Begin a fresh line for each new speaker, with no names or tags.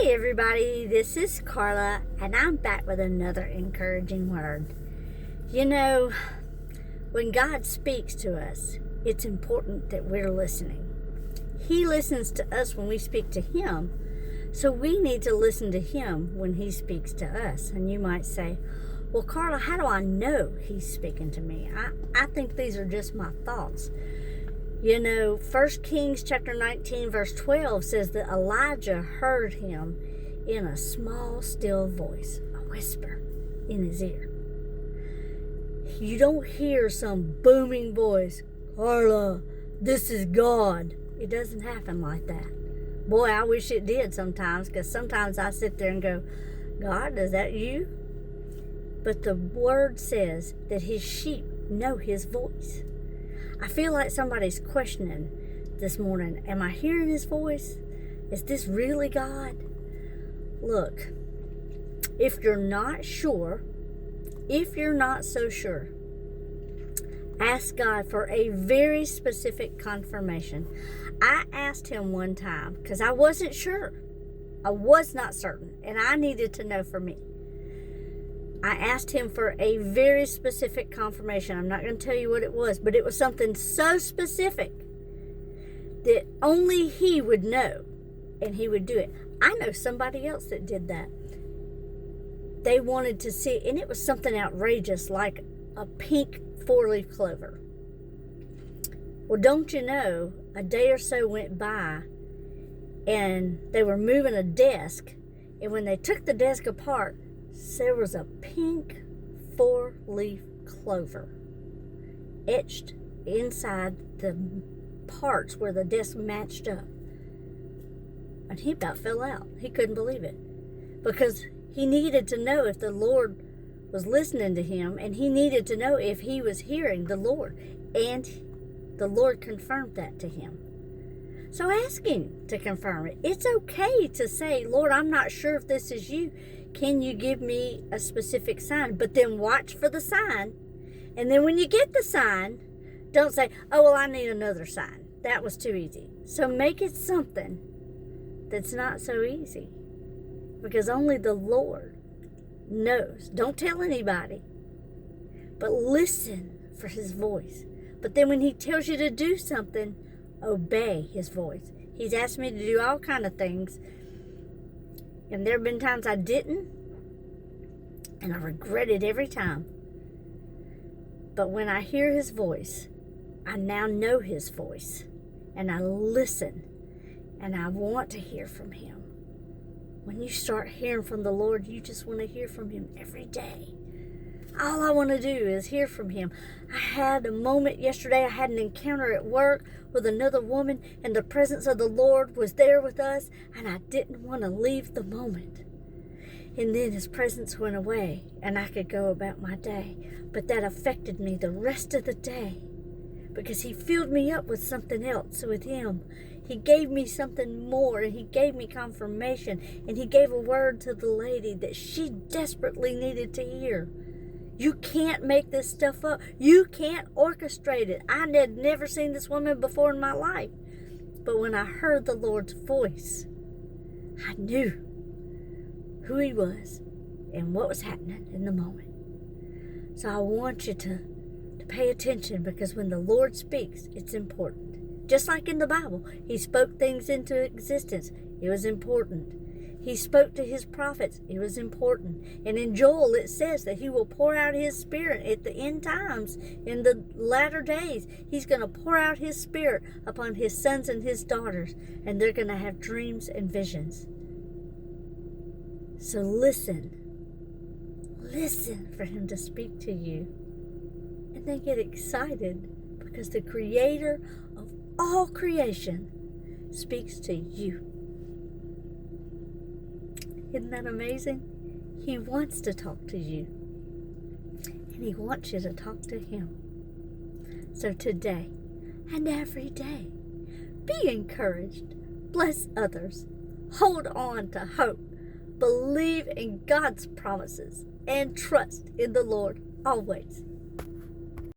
Hey everybody, this is Carla, and I'm back with another encouraging word. You know, when God speaks to us, it's important that we're listening. He listens to us when we speak to Him, so we need to listen to Him when He speaks to us. And you might say, well, Carla, how do I know He's speaking to me? I think these are just my thoughts. You know, 1Kings chapter 19 verse 12 says that Elijah heard him in a small, still voice, a whisper in his ear. You don't hear some booming voice, Carla, this is God. It doesn't happen like that. Boy, I wish it did sometimes, because sometimes I sit there and go, God, is that you? But the word says that His sheep know His voice. I feel like somebody's questioning this morning, am I hearing His voice? Is this really God? Look, if you're not sure, if you're not so sure, ask God for a very specific confirmation. I asked Him one time because I wasn't sure. I was not certain, and I needed to know for me. I asked Him for a very specific confirmation. I'm not going to tell you what it was, but it was something so specific that only He would know, and He would do it. I know somebody else that did that. They wanted to see, and it was something outrageous, like a pink 4-leaf clover. Well, don't you know, a day or so went by, and they were moving a desk, and when they took the desk apart, there was a pink 4-leaf clover etched inside the parts where the desk matched up. And he about fell out. He couldn't believe it. Because he needed to know if the Lord was listening to him, and he needed to know if he was hearing the Lord. And the Lord confirmed that to him. So ask Him to confirm it. It's okay to say, Lord, I'm not sure if this is you. Can you give me a specific sign? But then watch for the sign. And then when you get the sign, don't say, oh, well, I need another sign. That was too easy. So make it something that's not so easy. Because only the Lord knows. Don't tell anybody. But listen for His voice. But then when He tells you to do something, obey His voice. He's asked me to do all kind of things. And there have been times I didn't, and I regret it every time. But when I hear His voice, I now know His voice, and I listen, and I want to hear from Him. When you start hearing from the Lord, you just want to hear from Him every day. All I want to do is hear from Him. I had a moment yesterday. I had an encounter at work with another woman, and the presence of the Lord was there with us, and I didn't want to leave the moment. And then His presence went away, and I could go about my day. But that affected me the rest of the day, because He filled me up with something else with Him. He gave me something more, and He gave me confirmation, and He gave a word to the lady that she desperately needed to hear. You can't make this stuff up. You can't orchestrate it. I had never seen this woman before in my life. But when I heard the Lord's voice, I knew who He was and what was happening in the moment. So I want you to pay attention, because when the Lord speaks, it's important. Just like in the Bible, He spoke things into existence. It was important. He spoke to His prophets. It was important. And in Joel, it says that He will pour out His Spirit at the end times. In the latter days, He's going to pour out His Spirit upon His sons and His daughters. And they're going to have dreams and visions. So listen. Listen for Him to speak to you. And then get excited, because the Creator of all creation speaks to you. Isn't that amazing? He wants to talk to you. And He wants you to talk to Him. So today and every day, be encouraged. Bless others. Hold on to hope. Believe in God's promises. And trust in the Lord always.